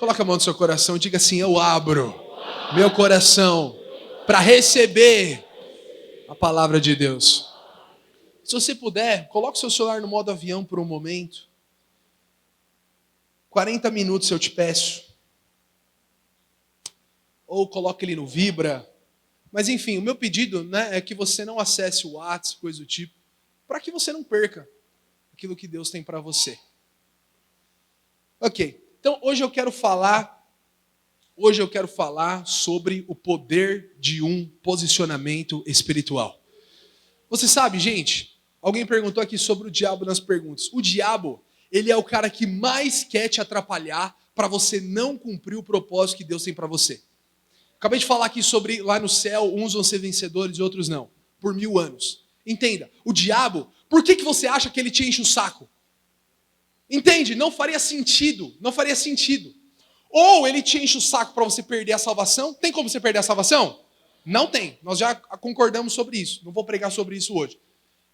Coloca a mão no seu coração e diga assim: eu abro meu coração para receber a palavra de Deus. Se você puder, coloque o seu celular no modo avião por um momento. 40 minutos eu te peço. Ou coloque ele no Vibra. Mas enfim, o meu pedido, né, é que você não acesse o WhatsApp, coisa do tipo, para que você não perca aquilo que Deus tem para você. Ok, então hoje eu quero falar sobre o poder de um posicionamento espiritual. Você sabe, gente, alguém perguntou aqui sobre o diabo nas perguntas. O diabo, ele é o cara que mais quer te atrapalhar para você não cumprir o propósito que Deus tem para você. Acabei de falar aqui sobre lá no céu, uns vão ser vencedores e outros não, por 1000 anos. Entenda, o diabo, por que você acha que ele te enche o saco? Entende? Não faria sentido. Ou ele te enche o saco para você perder a salvação. Tem como você perder a salvação? Não tem. Nós já concordamos sobre isso. Não vou pregar sobre isso hoje.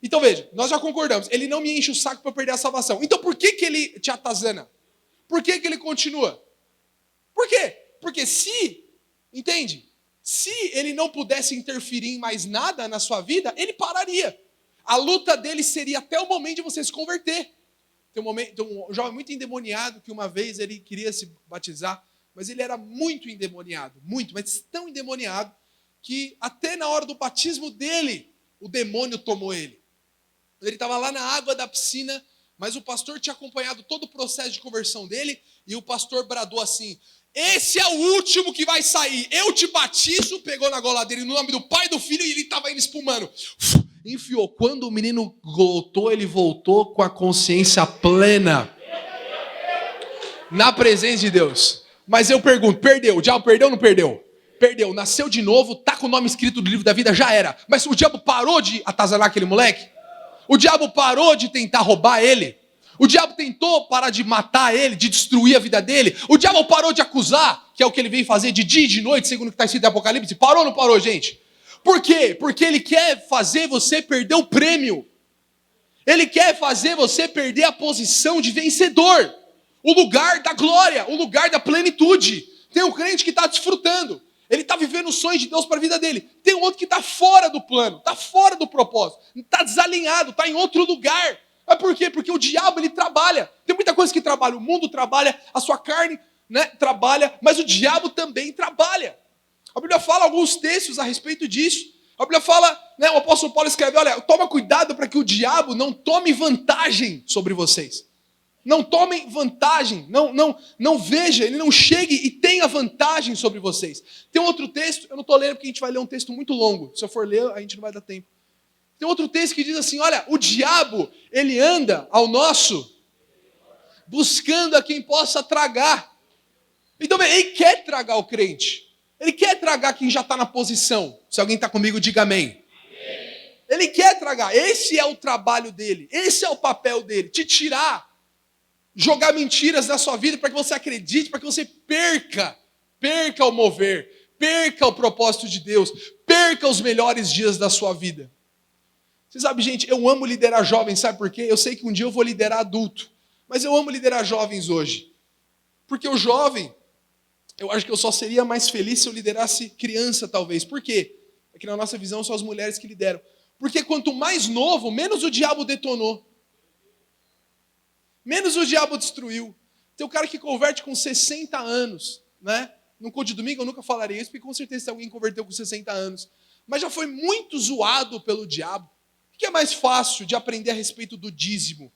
Então veja, nós já concordamos. Ele não me enche o saco para perder a salvação. Então por que ele te atazana? Por que ele continua? Por quê? Porque se ele não pudesse interferir em mais nada na sua vida, ele pararia. A luta dele seria até o momento de você se converter. Tem um jovem muito endemoniado que uma vez ele queria se batizar, mas ele era muito endemoniado, mas tão endemoniado que até na hora do batismo dele, o demônio tomou ele. Ele estava lá na água da piscina, mas o pastor tinha acompanhado todo o processo de conversão dele e o pastor bradou assim: esse é o último que vai sair, eu te batizo, pegou na gola dele no nome do Pai e do Filho e ele estava indo espumando. Enfiou. Quando o menino voltou, ele voltou com a consciência plena na presença de Deus. Mas eu pergunto, perdeu? O diabo perdeu ou não perdeu? Perdeu. Nasceu de novo, tá com o nome escrito do livro da vida, já era. Mas o diabo parou de atazanar aquele moleque? O diabo parou de tentar roubar ele? O diabo tentou parar de matar ele, de destruir a vida dele? O diabo parou de acusar, que é o que ele vem fazer de dia e de noite, segundo o que está escrito em Apocalipse? Parou ou não parou, gente? Por quê? Porque ele quer fazer você perder o prêmio. Ele quer fazer você perder a posição de vencedor. O lugar da glória, o lugar da plenitude. Tem um crente que está desfrutando. Ele está vivendo os sonhos de Deus para a vida dele. Tem um outro que está fora do plano, está fora do propósito. Está desalinhado, está em outro lugar. Mas por quê? Porque o diabo, ele trabalha. Tem muita coisa que trabalha. O mundo trabalha, a sua carne, né, trabalha, mas o diabo também trabalha. A Bíblia fala alguns textos a respeito disso. A Bíblia fala, né, o apóstolo Paulo escreve, olha, toma cuidado para que o diabo não tome vantagem sobre vocês. Não tomem vantagem, não veja, ele não chegue e tenha vantagem sobre vocês. Tem um outro texto, eu não estou lendo porque a gente vai ler um texto muito longo. Se eu for ler, a gente não vai dar tempo. Tem outro texto que diz assim, olha, o diabo, ele anda ao nosso, buscando a quem possa tragar. Então, ele quer tragar o crente. Ele quer tragar quem já está na posição. Se alguém está comigo, diga amém. Ele quer tragar. Esse é o trabalho dele. Esse é o papel dele. Te tirar, jogar mentiras na sua vida para que você acredite, para que você perca o mover, perca o propósito de Deus, perca os melhores dias da sua vida. Você sabe, gente, eu amo liderar jovens, sabe por quê? Eu sei que um dia eu vou liderar adulto, mas eu amo liderar jovens hoje. Porque o jovem, eu acho que eu só seria mais feliz se eu liderasse criança, talvez. Por quê? É que na nossa visão são as mulheres que lideram. Porque quanto mais novo, menos o diabo detonou. Menos o diabo destruiu. Tem um cara que converte com 60 anos, né? No culto de domingo eu nunca falaria isso, porque com certeza alguém converteu com 60 anos. Mas já foi muito zoado pelo diabo. O que é mais fácil de aprender a respeito do dízimo?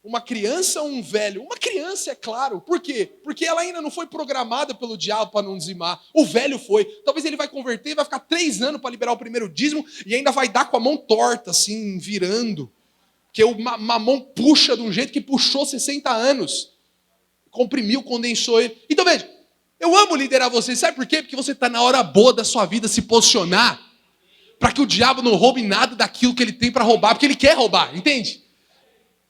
Uma criança ou um velho? Uma criança, é claro. Por quê? Porque ela ainda não foi programada pelo diabo para não dizimar. O velho foi. Talvez ele vai converter, vai ficar 3 anos para liberar o primeiro dízimo e ainda vai dar com a mão torta, assim, virando. Porque uma mão puxa de um jeito que puxou 60 anos. Comprimiu, condensou ele. Então veja, eu amo liderar você. Sabe por quê? Porque você está na hora boa da sua vida se posicionar para que o diabo não roube nada daquilo que ele tem para roubar. Porque ele quer roubar, entende?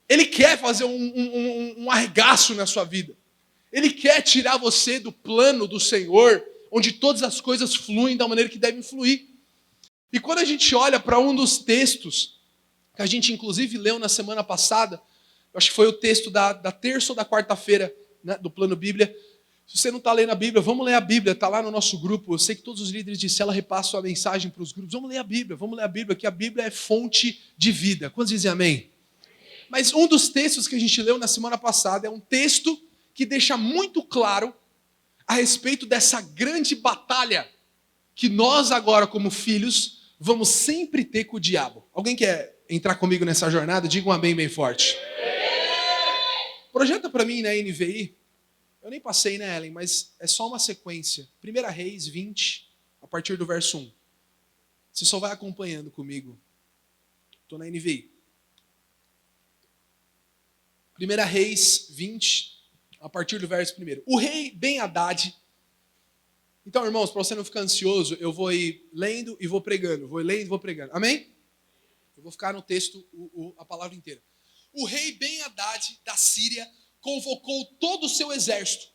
Ele quer fazer um arregaço na sua vida. Ele quer tirar você do plano do Senhor, onde todas as coisas fluem da maneira que devem fluir. E quando a gente olha para um dos textos, que a gente inclusive leu na semana passada, acho que foi o texto da terça ou da quarta-feira, né, do Plano Bíblia, Se você não está lendo a Bíblia, vamos ler a Bíblia, está lá no nosso grupo. Eu sei que todos os líderes de célula repassam a mensagem para os grupos. Vamos ler a Bíblia, que a Bíblia é fonte de vida. Quantos dizem amém? Mas um dos textos que a gente leu na semana passada é um texto que deixa muito claro a respeito dessa grande batalha que nós agora, como filhos, vamos sempre ter com o diabo. Alguém quer entrar comigo nessa jornada? Diga um amém bem forte. Projeta para mim na NVI. Eu nem passei, né, Ellen? Mas é só uma sequência. 1 Reis 20, a partir do verso 1. Você só vai acompanhando comigo. Estou na NVI. 1 Reis 20, a partir do verso 1. O rei Ben-Hadad. Então, irmãos, para você não ficar ansioso, eu vou ir lendo e vou pregando. Vou lendo e vou pregando. Amém? Eu vou ficar no texto a palavra inteira. O rei Ben-Hadad da Síria convocou todo o seu exército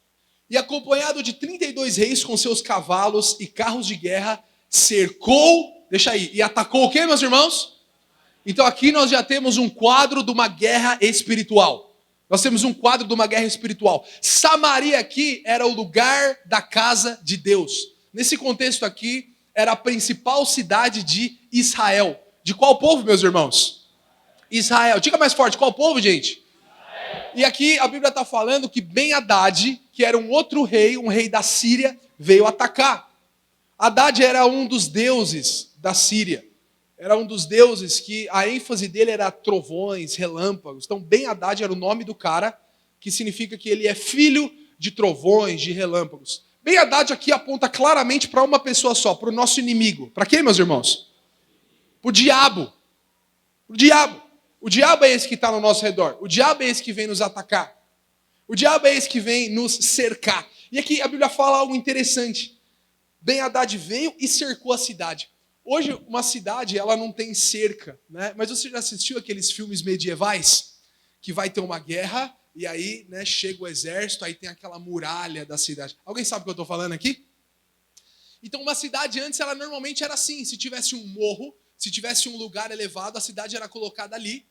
e, acompanhado de 32 reis com seus cavalos e carros de guerra, cercou, deixa aí, e atacou o quê, meus irmãos? Então aqui nós já temos um quadro de uma guerra espiritual. Nós temos um quadro de uma guerra espiritual. Samaria aqui era o lugar da casa de Deus. Nesse contexto aqui, era a principal cidade de Israel. De qual povo, meus irmãos? Israel. Diga mais forte, qual povo, gente? E aqui a Bíblia está falando que Ben-Hadad, que era um outro rei, um rei da Síria, veio atacar. Hadad era um dos deuses da Síria. Era um dos deuses que a ênfase dele era trovões, relâmpagos. Então Ben-Hadad era o nome do cara, que significa que ele é filho de trovões, de relâmpagos. Ben-Hadad aqui aponta claramente para uma pessoa só, para o nosso inimigo. Para quem, meus irmãos? Para o diabo. O diabo. O diabo é esse que está no nosso redor. O diabo é esse que vem nos atacar. O diabo é esse que vem nos cercar. E aqui a Bíblia fala algo interessante. Ben-Hadad veio e cercou a cidade. Hoje, uma cidade, ela não tem cerca, né? Mas você já assistiu aqueles filmes medievais? Que vai ter uma guerra e aí, né, chega o exército, aí tem aquela muralha da cidade. Alguém sabe o que eu estou falando aqui? Então, uma cidade antes, ela normalmente era assim. Se tivesse um morro, se tivesse um lugar elevado, a cidade era colocada ali.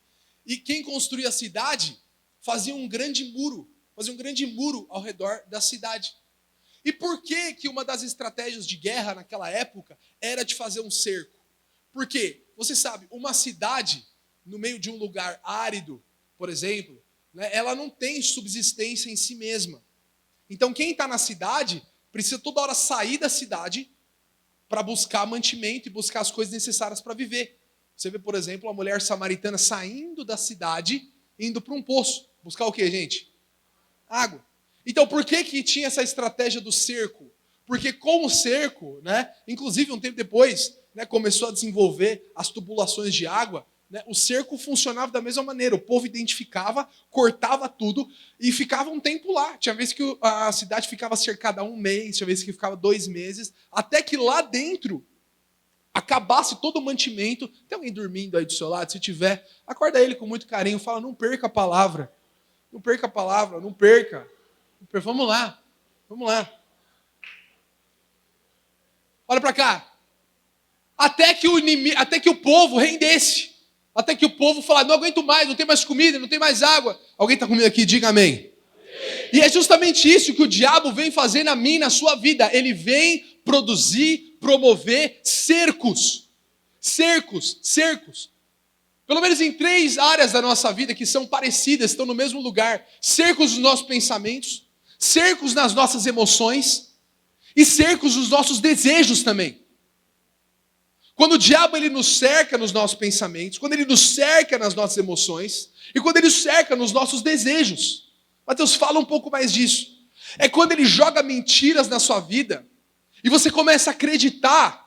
E quem construía a cidade fazia um grande muro ao redor da cidade. E por que uma das estratégias de guerra naquela época era de fazer um cerco? Por quê? Você sabe, uma cidade no meio de um lugar árido, por exemplo, né, ela não tem subsistência em si mesma. Então quem está na cidade precisa toda hora sair da cidade para buscar mantimento e buscar as coisas necessárias para viver. Você vê, por exemplo, a mulher samaritana saindo da cidade, indo para um poço. Buscar o quê, gente? Água. Então, por que tinha essa estratégia do cerco? Porque com o cerco, né, inclusive um tempo depois, né, começou a desenvolver as tubulações de água, né, o cerco funcionava da mesma maneira. O povo identificava, cortava tudo e ficava um tempo lá. Tinha vezes que a cidade ficava cercada 1 mês, tinha vezes que ficava 2 meses, até que lá dentro acabasse todo o mantimento. Tem alguém dormindo aí do seu lado? Se tiver, acorda ele com muito carinho, fala, não perca a palavra. Não perca a palavra, não perca. Vamos lá. Olha para cá. Até que o povo rendesse. Até que o povo falasse, não aguento mais, não tem mais comida, não tem mais água. Alguém está comigo aqui? Diga amém. Amém. E é justamente isso que o diabo vem fazer na minha e na sua vida. Ele vem produzir, promover cercos. Cercos. Pelo menos em 3 áreas da nossa vida que são parecidas, estão no mesmo lugar. Cercos nos nossos pensamentos, cercos nas nossas emoções e cercos nos nossos desejos também. Quando o diabo ele nos cerca nos nossos pensamentos, quando ele nos cerca nas nossas emoções e quando ele nos cerca nos nossos desejos. Mateus, fala um pouco mais disso. É quando ele joga mentiras na sua vida e você começa a acreditar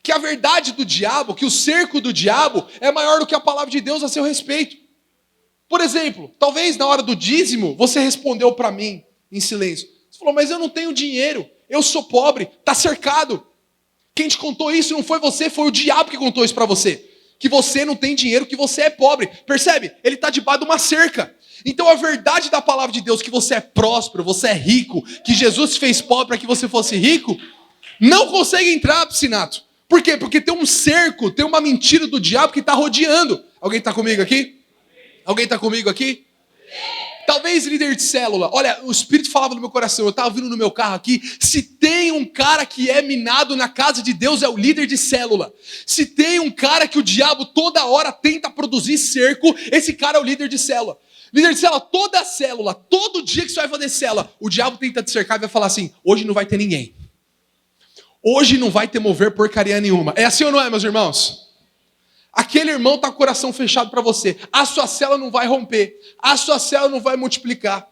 que a verdade do diabo, que o cerco do diabo é maior do que a palavra de Deus a seu respeito. Por exemplo, talvez na hora do dízimo, você respondeu para mim em silêncio. Você falou, mas eu não tenho dinheiro, eu sou pobre, está cercado. Quem te contou isso não foi você, foi o diabo que contou isso para você. Que você não tem dinheiro, que você é pobre. Percebe? Ele está debaixo de uma cerca. Então a verdade da palavra de Deus, que você é próspero, você é rico, que Jesus te fez pobre para que você fosse rico, não consegue entrar, Piscinato. Por quê? Porque tem um cerco, tem uma mentira do diabo que está rodeando. Alguém está comigo aqui? Alguém está comigo aqui? Talvez líder de célula. Olha, o Espírito falava no meu coração. Eu estava vindo no meu carro aqui. Se tem um cara que é minado na casa de Deus, é o líder de célula. Se tem um cara que o diabo toda hora tenta produzir cerco, esse cara é o líder de célula. Líder de célula, todo dia que você vai fazer célula, o diabo tenta te cercar e vai falar assim: hoje não vai ter ninguém. Hoje não vai ter mover porcaria nenhuma. É assim ou não é, meus irmãos? Aquele irmão está com o coração fechado para você. A sua célula não vai romper. A sua célula não vai multiplicar.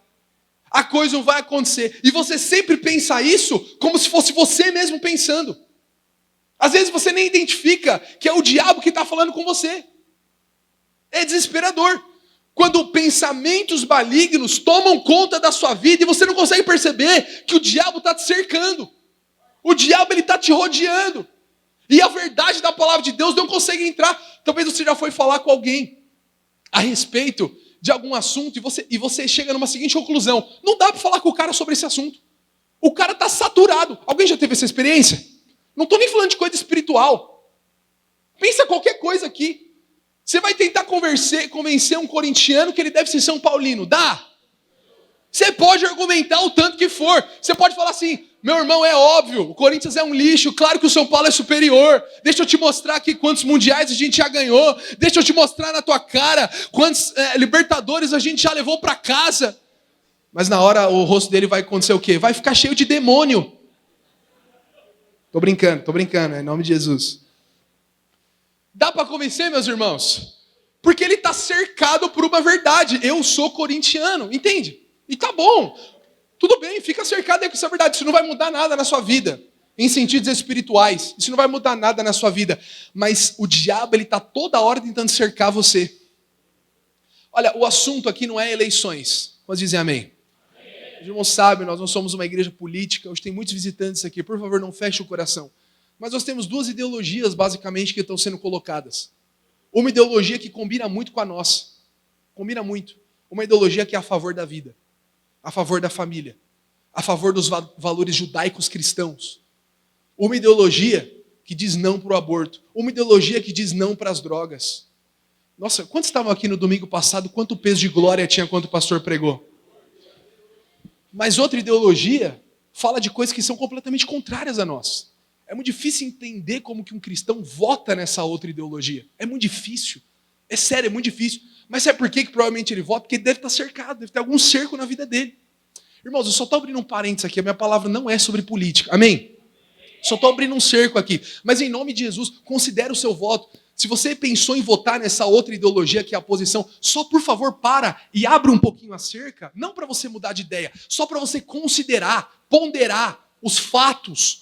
A coisa não vai acontecer. E você sempre pensa isso como se fosse você mesmo pensando. Às vezes você nem identifica que é o diabo que está falando com você. É desesperador. Quando pensamentos malignos tomam conta da sua vida e você não consegue perceber que o diabo está te cercando. O diabo está te rodeando. E a verdade da palavra de Deus não consegue entrar. Talvez você já foi falar com alguém a respeito de algum assunto e você chega numa seguinte conclusão: não dá para falar com o cara sobre esse assunto. O cara está saturado. Alguém já teve essa experiência? Não estou nem falando de coisa espiritual. Pensa qualquer coisa aqui. Você vai tentar convencer um corintiano que ele deve ser São Paulino. Dá? Você pode argumentar o tanto que for. Você pode falar assim: meu irmão, é óbvio, o Corinthians é um lixo, claro que o São Paulo é superior. Deixa eu te mostrar aqui quantos mundiais a gente já ganhou. Deixa eu te mostrar na tua cara quantos Libertadores a gente já levou para casa. Mas na hora o rosto dele vai acontecer o quê? Vai ficar cheio de demônio. Tô brincando, em nome de Jesus. Dá para convencer, meus irmãos? Porque ele está cercado por uma verdade. Eu sou corintiano, entende? E tá bom. Tudo bem, fica cercado aí com essa verdade. Isso não vai mudar nada na sua vida, em sentidos espirituais. Isso não vai mudar nada na sua vida. Mas o diabo, ele está toda hora tentando cercar você. Olha, o assunto aqui não é eleições. Vamos dizer amém? Os irmãos sabem, nós não somos uma igreja política. Hoje tem muitos visitantes aqui. Por favor, não feche o coração. Mas nós temos duas ideologias, basicamente, que estão sendo colocadas. Uma ideologia que combina muito com a nossa. Combina muito. Uma ideologia que é a favor da vida, a favor da família, a favor dos valores judaicos cristãos. Uma ideologia que diz não para o aborto. Uma ideologia que diz não para as drogas. Nossa, quantos estavam aqui no domingo passado? Quanto peso de glória tinha quando o pastor pregou? Mas outra ideologia fala de coisas que são completamente contrárias a nós. É muito difícil entender como que um cristão vota nessa outra ideologia. É muito difícil. É sério, é muito difícil. Mas sabe por que provavelmente ele vota? Porque ele deve estar cercado, deve ter algum cerco na vida dele. Irmãos, eu só estou abrindo um parênteses aqui, a minha palavra não é sobre política, amém? Só estou abrindo um cerco aqui. Mas em nome de Jesus, considere o seu voto. Se você pensou em votar nessa outra ideologia que é a oposição, só por favor para e abre um pouquinho a cerca, não para você mudar de ideia, só para você considerar, ponderar os fatos.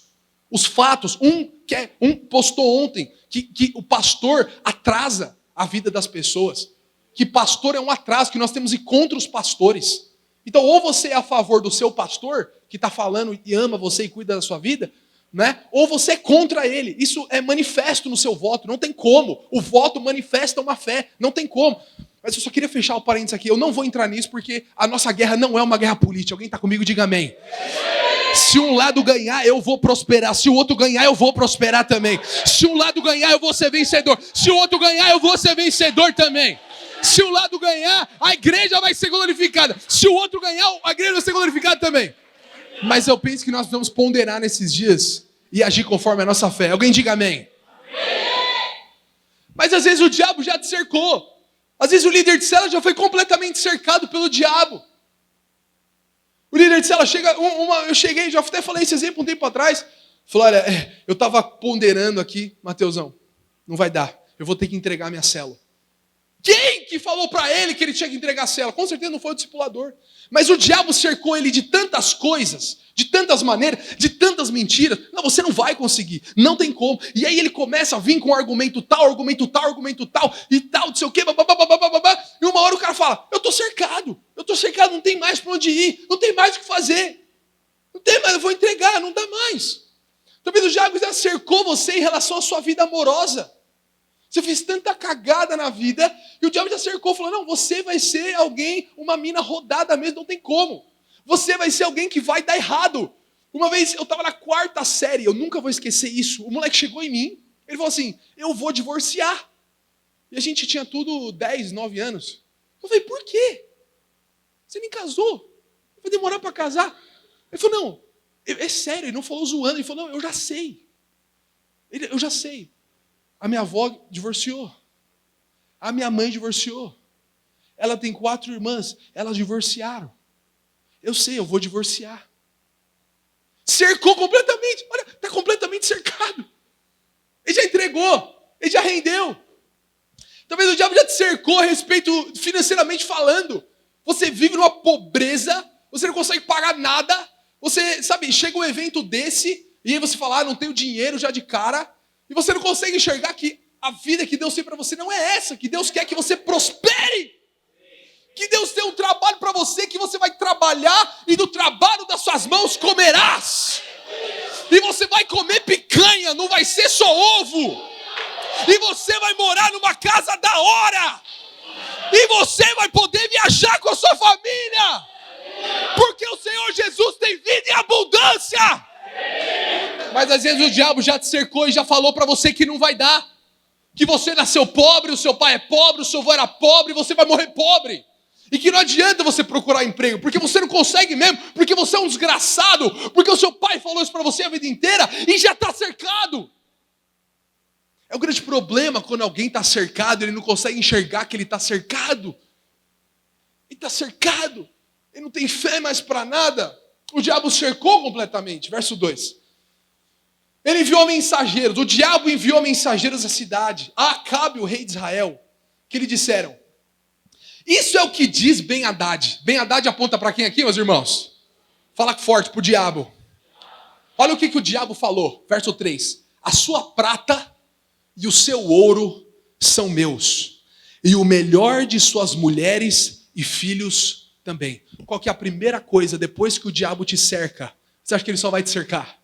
Os fatos. Um postou ontem que o pastor atrasa a vida das pessoas. Que pastor é um atraso, que nós temos ir contra os pastores. Então, ou você é a favor do seu pastor, que está falando e ama você e cuida da sua vida, né? Ou você é contra ele. Isso é manifesto no seu voto, não tem como. O voto manifesta uma fé, não tem como. Mas eu só queria fechar o parênteses aqui. Eu não vou entrar nisso porque a nossa guerra não é uma guerra política. Alguém está comigo? Diga amém. Se um lado ganhar, eu vou prosperar. Se o outro ganhar, eu vou prosperar também. Se um lado ganhar, eu vou ser vencedor. Se o outro ganhar, eu vou ser vencedor também. Se um lado ganhar, a igreja vai ser glorificada. Se o outro ganhar, a igreja vai ser glorificada também. Mas eu penso que nós vamos ponderar nesses dias e agir conforme a nossa fé. Alguém diga amém. Mas às vezes o diabo já te cercou. Às vezes o líder de célula já foi completamente cercado pelo diabo. O líder de célula chega... eu cheguei, já até falei esse exemplo um tempo atrás. Falei, olha, eu estava ponderando aqui, Mateusão, não vai dar. Eu vou ter que entregar minha célula. Quem que falou para ele que ele tinha que entregar a célula? Com certeza não foi o discipulador. Mas o diabo cercou ele de tantas coisas, de tantas maneiras, de tantas mentiras. Não, você não vai conseguir, não tem como. E aí ele começa a vir com argumento tal, e tal, não sei o quê, babá. E uma hora o cara fala, eu estou cercado, não tem mais para onde ir, não tem mais o que fazer. Não tem mais, eu vou entregar, não dá mais. Talvez o diabo já cercou você em relação à sua vida amorosa. Você fez tanta cagada na vida, e o diabo já cercou, falou, não, você vai ser alguém, uma mina rodada mesmo, não tem como. Você vai ser alguém que vai dar errado. Uma vez, eu estava na 4ª série, eu nunca vou esquecer isso, o moleque chegou em mim, ele falou assim, eu vou divorciar. E a gente tinha tudo 10, 9 anos. Eu falei, por quê? Você nem casou. Vai demorar para casar. Ele falou, não, é sério, ele não falou zoando. Ele falou, não, eu já sei. Eu já sei. A minha avó divorciou. A minha mãe divorciou. Ela tem 4 irmãs, elas divorciaram. Eu sei, eu vou divorciar. Cercou completamente. Olha, está completamente cercado. Ele já entregou. Ele já rendeu. Talvez o diabo já te cercou a respeito financeiramente falando. Você vive numa pobreza, você não consegue pagar nada. Você, sabe, chega um evento desse, e aí você fala, não tenho dinheiro já de cara. E você não consegue enxergar que a vida que Deus tem para você não é essa. Que Deus quer que você prospere. Que Deus tem um trabalho para você, que você vai trabalhar e do trabalho das suas mãos comerás. E você vai comer picanha, não vai ser só ovo. E você vai morar numa casa da hora. E você vai poder viajar com a sua família. Porque o Senhor Jesus tem vida em abundância. Mas às vezes o diabo já te cercou e já falou para você que não vai dar. Que você nasceu pobre, o seu pai é pobre, o seu avô era pobre, e você vai morrer pobre. E que não adianta você procurar emprego, porque você não consegue mesmo, porque você é um desgraçado, porque o seu pai falou isso para você a vida inteira e já está cercado. É o grande problema quando alguém está cercado, ele não consegue enxergar que ele está cercado. Ele está cercado, ele não tem fé mais para nada. O diabo cercou completamente. Verso 2. Ele enviou mensageiros, o diabo enviou mensageiros à cidade, a Acabe, o rei de Israel, que lhe disseram, isso é o que diz Ben-Hadad. Ben-Hadad aponta para quem aqui, meus irmãos? Fala forte para o diabo. Olha o que o diabo falou. Verso 3. A sua prata e o seu ouro são meus. E o melhor de suas mulheres e filhos também. Qual que é a primeira coisa depois que o diabo te cerca? Você acha que ele só vai te cercar?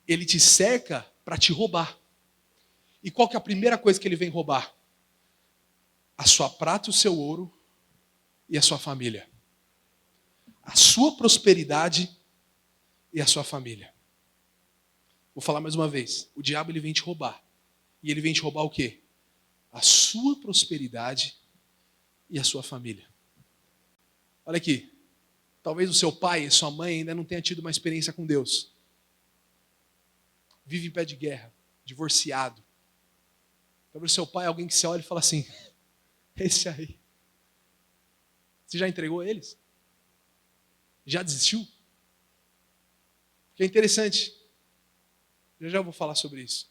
Ele te cerca para te roubar. E qual que é a primeira coisa que ele vem roubar? A sua prata, o seu ouro e a sua família. A sua prosperidade e a sua família. Vou falar mais uma vez. O diabo ele vem te roubar. E ele vem te roubar o quê? A sua prosperidade e a sua família. Olha aqui. Talvez o seu pai e sua mãe ainda não tenham tido uma experiência com Deus. Vive em pé de guerra, divorciado. Talvez o seu pai é alguém que você olha e fala assim, esse aí. Você já entregou eles? Já desistiu? Que é interessante. Já vou falar sobre isso.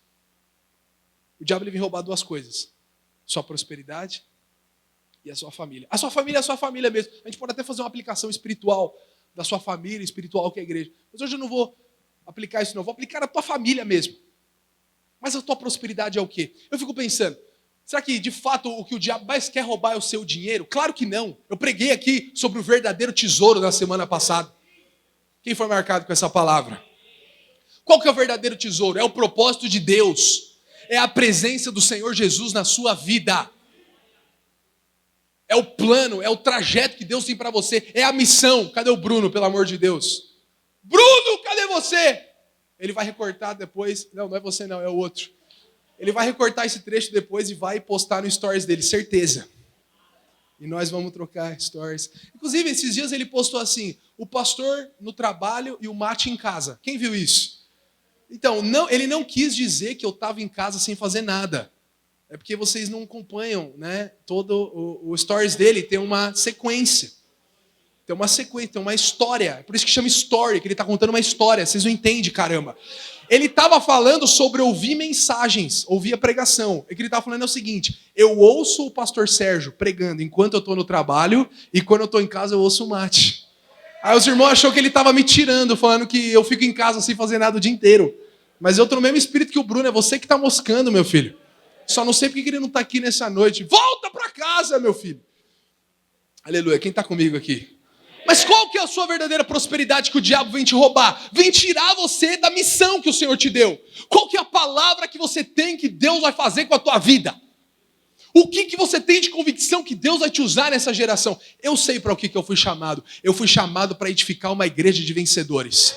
O diabo ele vem roubar 2 coisas. Sua prosperidade e a sua família. A sua família é a sua família mesmo. A gente pode até fazer uma aplicação espiritual da sua família, espiritual que é a igreja. Mas hoje eu não vou aplicar isso não. Eu vou aplicar na tua família mesmo. Mas a tua prosperidade é o quê? Eu fico pensando, será que de fato o que o diabo mais quer roubar é o seu dinheiro? Claro que não. Eu preguei aqui sobre o verdadeiro tesouro na semana passada. Quem foi marcado com essa palavra? Qual que é o verdadeiro tesouro? É o propósito de Deus. É a presença do Senhor Jesus na sua vida. É o plano, é o trajeto que Deus tem para você. É a missão. Cadê o Bruno, pelo amor de Deus? Bruno, cadê você? Ele vai recortar depois. Não é você não, é o outro. Ele vai recortar esse trecho depois e vai postar no stories dele, certeza. E nós vamos trocar stories. Inclusive, esses dias ele postou assim, o pastor no trabalho e o mate em casa. Quem viu isso? Então, ele não quis dizer que eu estava em casa sem fazer nada. É porque vocês não acompanham, né? Todo o stories dele tem uma sequência. Tem uma sequência, tem uma história. É por isso que chama story, que ele está contando uma história. Vocês não entendem, caramba. Ele estava falando sobre ouvir mensagens, ouvir a pregação. O que ele estava falando é o seguinte, eu ouço o pastor Sérgio pregando enquanto eu estou no trabalho e quando eu estou em casa eu ouço o mate. Aí os irmãos achou que ele estava me tirando, falando que eu fico em casa sem fazer nada o dia inteiro. Mas eu estou no mesmo espírito que o Bruno, é você que está moscando, meu filho. Só não sei porque ele não está aqui nessa noite. Volta para casa, meu filho. Aleluia, quem está comigo aqui? Mas qual que é a sua verdadeira prosperidade que o diabo vem te roubar? Vem tirar você da missão que o Senhor te deu. Qual que é a palavra que você tem que Deus vai fazer com a tua vida? O que você tem de convicção que Deus vai te usar nessa geração? Eu sei para o que eu fui chamado. Eu fui chamado para edificar uma igreja de vencedores.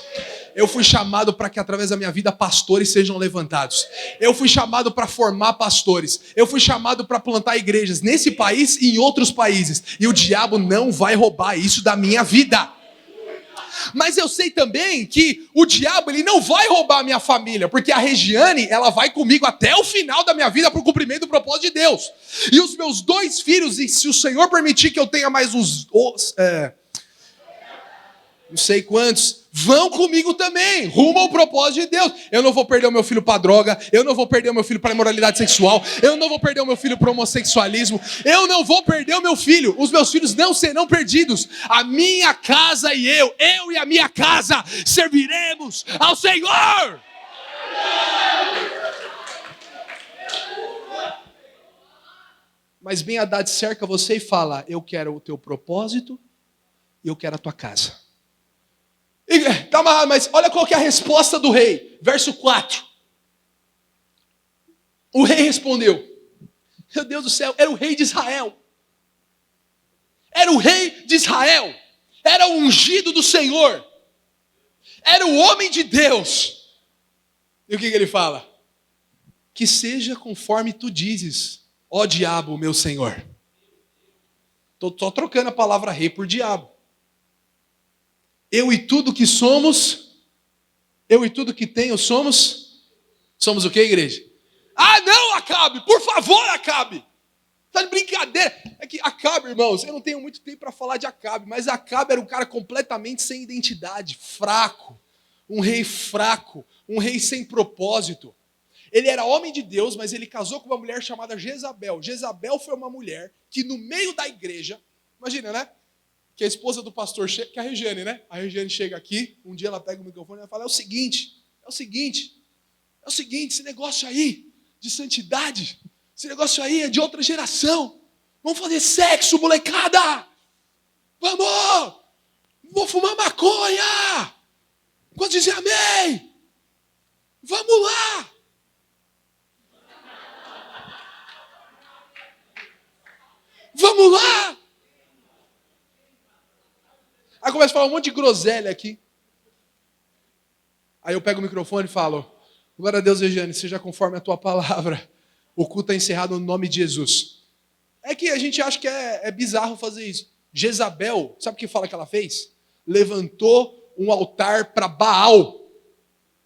Eu fui chamado para que através da minha vida pastores sejam levantados. Eu fui chamado para formar pastores. Eu fui chamado para plantar igrejas nesse país e em outros países. E o diabo não vai roubar isso da minha vida. Mas eu sei também que o diabo ele não vai roubar a minha família, porque a Regiane, ela vai comigo até o final da minha vida para o cumprimento do propósito de Deus. E os meus 2 filhos, e se o Senhor permitir que eu tenha mais uns... não sei quantos, vão comigo também, rumo ao propósito de Deus. Eu não vou perder o meu filho para droga, eu não vou perder o meu filho para imoralidade sexual, eu não vou perder o meu filho para homossexualismo, eu não vou perder o meu filho, os meus filhos não serão perdidos. A minha casa e eu e a minha casa serviremos ao Senhor. Mas Ben-Hadad cerca você e fala: eu quero o teu propósito e eu quero a tua casa. Calma, mas olha qual que é a resposta do rei. Verso 4. O rei respondeu: meu Deus do céu, era o rei de Israel. Era o rei de Israel. Era o ungido do Senhor. Era o homem de Deus. E o que ele fala? Que seja conforme tu dizes, ó diabo, meu senhor. Estou só trocando a palavra rei por diabo. Eu e tudo que somos, eu e tudo que tenho somos o que, igreja? Ah, não, Acabe, por favor, Acabe. Tá de brincadeira. É que Acabe, irmãos, eu não tenho muito tempo para falar de Acabe, mas Acabe era um cara completamente sem identidade, fraco, um rei sem propósito. Ele era homem de Deus, mas ele casou com uma mulher chamada Jezabel. Jezabel foi uma mulher que no meio da igreja, imagina, né? Que a esposa do pastor chega, que é a Regiane, né? A Regiane chega aqui, um dia ela pega o microfone e fala: é o seguinte, esse negócio aí de santidade, esse negócio aí é de outra geração. Vamos fazer sexo, molecada! Vou fumar maconha! Quando dizer amém? Vamos lá! Vamos lá! Aí começa a falar um monte de groselha aqui. Aí eu pego o microfone e falo: glória a Deus, Regiane, seja conforme a tua palavra. O culto é encerrado no nome de Jesus. É que a gente acha que é bizarro fazer isso. Jezabel, sabe o que fala que ela fez? Levantou um altar para Baal,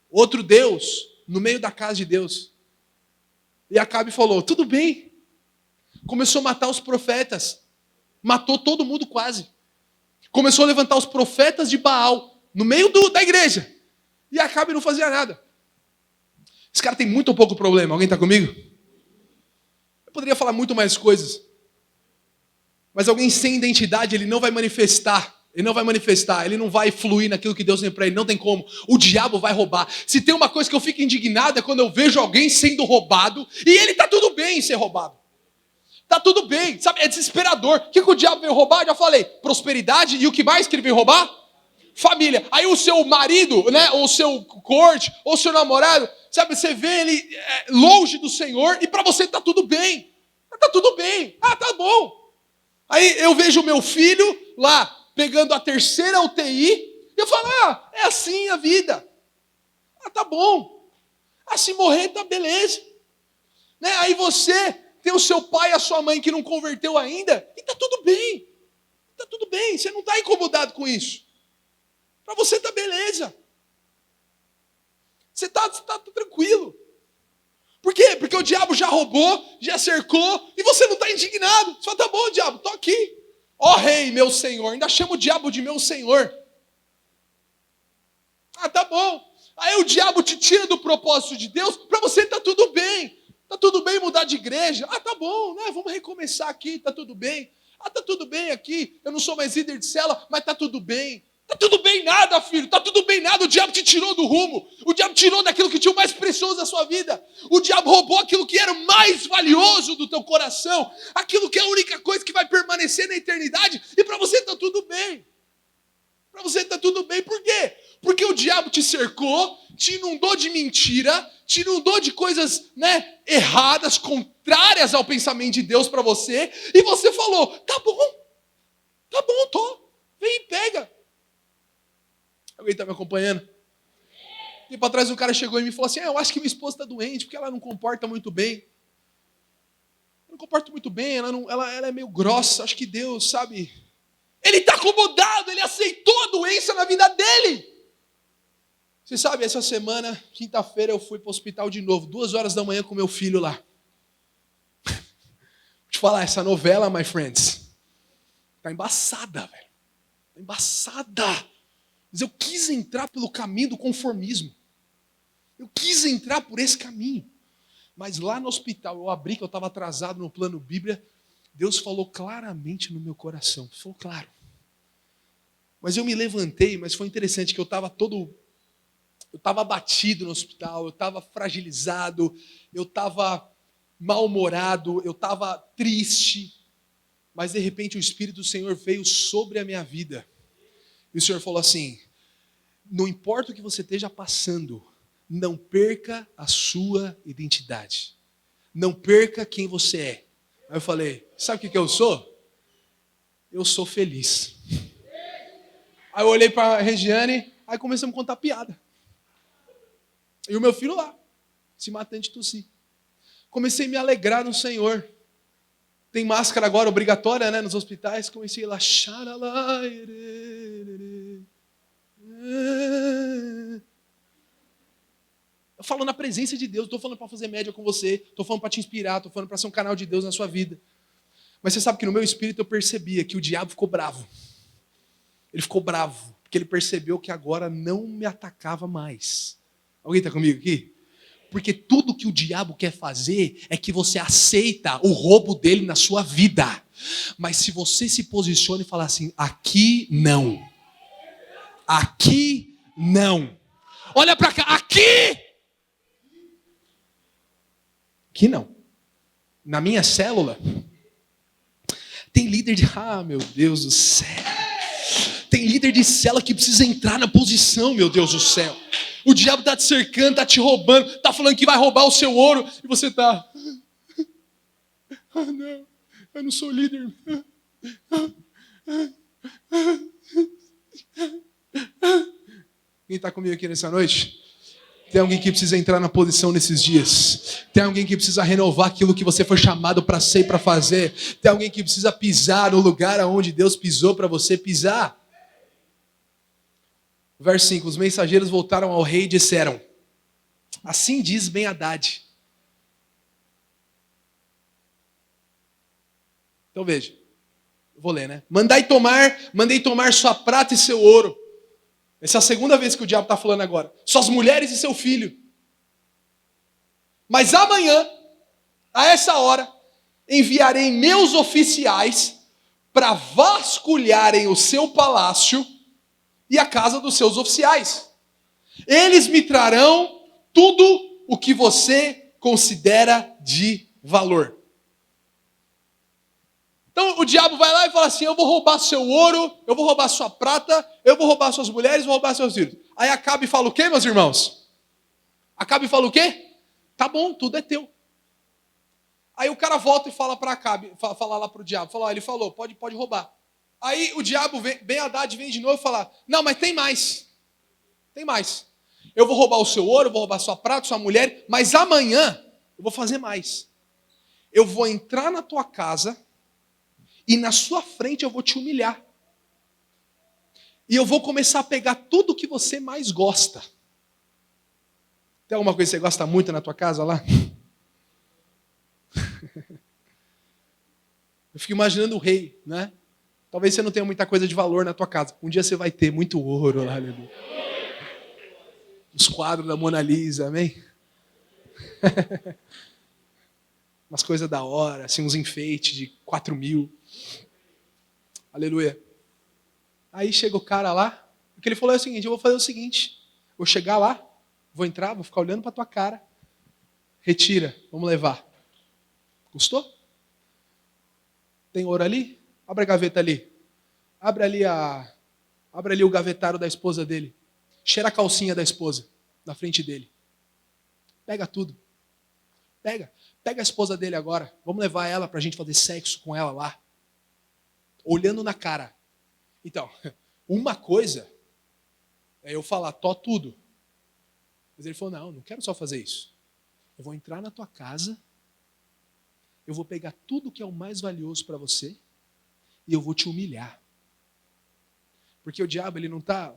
outro deus, no meio da casa de Deus. E Acabe falou: tudo bem. Começou a matar os profetas. Matou todo mundo quase. Começou a levantar os profetas de Baal no meio da igreja. E Acabe não fazia nada. Esse cara tem muito ou pouco problema. Alguém está comigo? Eu poderia falar muito mais coisas. Mas alguém sem identidade, ele não vai manifestar. Ele não vai fluir naquilo que Deus tem para ele. Não tem como. O diabo vai roubar. Se tem uma coisa que eu fico indignado é quando eu vejo alguém sendo roubado e ele está tudo bem em ser roubado. Tá tudo bem, sabe? É desesperador. O que o diabo veio roubar? Já falei. Prosperidade. E o que mais que ele veio roubar? Família. Aí o seu marido, né? Ou o seu corte, ou o seu namorado, sabe? Você vê ele longe do Senhor e para você tá tudo bem. Tá tudo bem. Ah, tá bom. Aí eu vejo o meu filho lá, pegando a 3ª UTI, e eu falo: ah, é assim a vida. Ah, tá bom. Ah, se morrer, tá beleza. Né? Aí você tem o seu pai e a sua mãe que não converteu ainda, e está tudo bem. Está tudo bem, você não está incomodado com isso. Para você está beleza. Você está tranquilo. Por quê? Porque o diabo já roubou, já cercou, e você não está indignado. Você fala: tá bom, diabo, estou aqui. Ó rei, meu senhor, ainda chama o diabo de meu senhor. Ah, tá bom. Aí o diabo te tira do propósito de Deus, para você está tudo bem. Tá tudo bem mudar de igreja? Ah, tá bom, né? Vamos recomeçar aqui, tá tudo bem. Ah, tá tudo bem aqui. Eu não sou mais líder de célula, mas tá tudo bem. Tá tudo bem nada, filho. Tá tudo bem nada. O diabo te tirou do rumo. O diabo tirou daquilo que tinha o mais precioso da sua vida. O diabo roubou aquilo que era o mais valioso do teu coração. Aquilo que é a única coisa que vai permanecer na eternidade. E para você tá tudo bem. Para você tá tudo bem. Por quê? Porque o diabo te cercou, te inundou de mentira, te inundou de coisas, né, erradas, contrárias ao pensamento de Deus para você, e você falou: tá bom, tô, vem e pega. Alguém está me acompanhando? Tempo atrás um cara chegou em mim e falou assim, eu acho que minha esposa está doente, porque ela não comporta muito bem. Eu não comporto muito bem, ela é meio grossa, acho que Deus, sabe? Ele está acomodado, ele aceitou a doença na vida dele. Você sabe, essa semana, quinta-feira, eu fui para o hospital de novo, 2 horas da manhã com meu filho lá. Vou te falar, essa novela, my friends, tá embaçada, velho. Tá embaçada. Mas eu quis entrar pelo caminho do conformismo. Eu quis entrar por esse caminho. Mas lá no hospital, eu abri que eu estava atrasado no plano Bíblia, Deus falou claramente no meu coração. Falou claro. Mas eu me levantei, mas foi interessante que eu estava abatido no hospital, eu estava fragilizado, eu estava mal-humorado, eu estava triste. Mas de repente o Espírito do Senhor veio sobre a minha vida. E o Senhor falou assim, não importa o que você esteja passando, não perca a sua identidade. Não perca quem você é. Aí eu falei, sabe o que eu sou? Eu sou feliz. Aí eu olhei para a Regiane, aí começamos a contar piada. E o meu filho lá, se matando de tossir. Comecei a me alegrar no Senhor. Tem máscara agora obrigatória, né, nos hospitais. Comecei lá, eu falo na presença de Deus, estou falando para fazer média com você, estou falando para te inspirar, estou falando para ser um canal de Deus na sua vida. Mas você sabe que no meu espírito eu percebia que o diabo ficou bravo. Ele ficou bravo, porque ele percebeu que agora não me atacava mais. Alguém está comigo aqui? Porque tudo que o diabo quer fazer é que você aceita o roubo dele na sua vida. Mas se você se posiciona e falar assim, aqui não. Aqui não. Olha para cá, aqui! Aqui não. Na minha célula, tem líder de... Ah, meu Deus do céu. Tem líder de célula que precisa entrar na posição, meu Deus do céu. O diabo está te cercando, está te roubando, está falando que vai roubar o seu ouro, e você está... Ah, não, eu não sou líder. Quem está comigo aqui nessa noite? Tem alguém que precisa entrar na posição nesses dias. Tem alguém que precisa renovar aquilo que você foi chamado para ser e para fazer. Tem alguém que precisa pisar no lugar onde Deus pisou para você pisar. Verso 5, os mensageiros voltaram ao rei e disseram, assim diz Ben-Hadad. Então veja, eu vou ler, né? Mandei tomar sua prata e seu ouro. Essa é a segunda vez que o diabo está falando agora. Suas mulheres e seu filho. Mas amanhã, a essa hora, enviarei meus oficiais para vasculharem o seu palácio e a casa dos seus oficiais. Eles me trarão tudo o que você considera de valor. Então o diabo vai lá e fala assim, eu vou roubar seu ouro, eu vou roubar sua prata, eu vou roubar suas mulheres, vou roubar seus filhos. Aí Acabe fala o quê, meus irmãos? Acabe fala o quê? Tá bom, tudo é teu. Aí o cara volta e fala para Acabe, fala lá para o diabo, fala, ele falou, pode roubar. Aí o diabo, Ben-Hadad vem de novo e fala, não, mas tem mais. Tem mais. Eu vou roubar o seu ouro, eu vou roubar sua prata, sua mulher, mas amanhã eu vou fazer mais. Eu vou entrar na tua casa e na sua frente eu vou te humilhar. E eu vou começar a pegar tudo que você mais gosta. Tem alguma coisa que você gosta muito na tua casa lá? Eu fico imaginando o rei, né? Talvez você não tenha muita coisa de valor na tua casa. Um dia você vai ter muito ouro lá, aleluia. Os quadros da Mona Lisa, amém? Umas coisas da hora, assim, uns enfeites de 4.000. Aleluia. Aí chega o cara lá, o que ele falou é o seguinte, eu vou fazer o seguinte, vou chegar lá, vou entrar, vou ficar olhando para tua cara, retira, vamos levar. Gostou? Tem ouro ali? Abre a gaveta ali. Abre ali o gavetário da esposa dele. Cheira a calcinha da esposa na frente dele. Pega tudo. Pega a esposa dele agora. Vamos levar ela para a gente fazer sexo com ela lá. Olhando na cara. Então, uma coisa é eu falar, tó tudo. Mas ele falou, não quero só fazer isso. Eu vou entrar na tua casa, eu vou pegar tudo que é o mais valioso para você e eu vou te humilhar. Porque o diabo, ele não está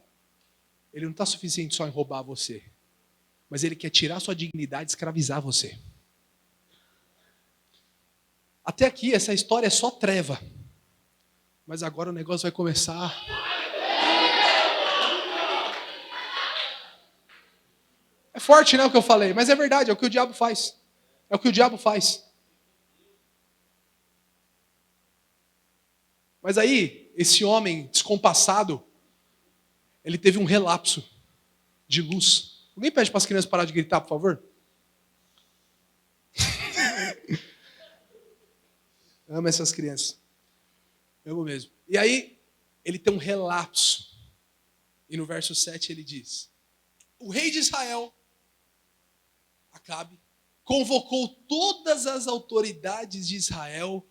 suficiente só em roubar você, mas ele quer tirar sua dignidade e escravizar você. Até aqui, essa história é só treva. Mas agora o negócio vai começar. É forte, né, o que eu falei, mas é verdade, é o que o diabo faz. É o que o diabo faz. Mas aí, esse homem descompassado, ele teve um relapso de luz. Alguém pede para as crianças parar de gritar, por favor? Amo essas crianças. Eu mesmo. E aí, ele tem um relapso. E no verso 7 ele diz: o rei de Israel, Acabe, convocou todas as autoridades de Israel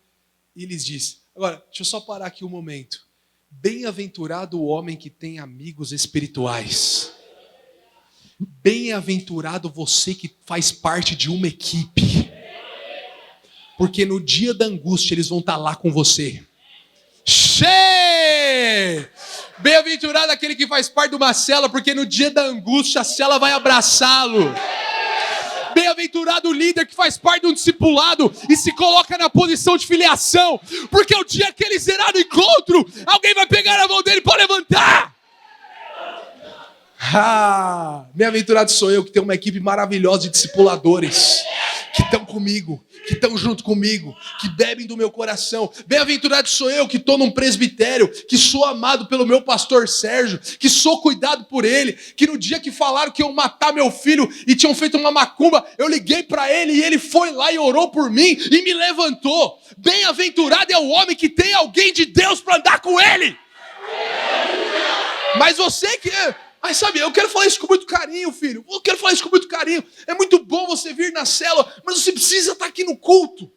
e lhes disse. Agora, deixa eu só parar aqui um momento. Bem-aventurado o homem que tem amigos espirituais. Bem-aventurado você que faz parte de uma equipe. Porque no dia da angústia eles vão estar lá com você. Bem-aventurado aquele que faz parte de uma célula, porque no dia da angústia a célula vai abraçá-lo. Bem-aventurado o líder que faz parte de um discipulado e se coloca na posição de filiação, porque o dia que ele será no encontro, alguém vai pegar a mão dele para levantar. Bem-aventurado sou eu que tenho uma equipe maravilhosa de discipuladores que estão comigo, que estão junto comigo, que bebem do meu coração. Bem-aventurado sou eu que estou num presbitério, que sou amado pelo meu pastor Sérgio, que sou cuidado por ele, que no dia que falaram que iam matar meu filho e tinham feito uma macumba, eu liguei para ele e ele foi lá e orou por mim e me levantou. Bem-aventurado é o homem que tem alguém de Deus para andar com ele. Mas você que... Mas sabe, eu quero falar isso com muito carinho, filho. Eu quero falar isso com muito carinho. É muito bom você vir na célula, mas você precisa estar aqui no culto.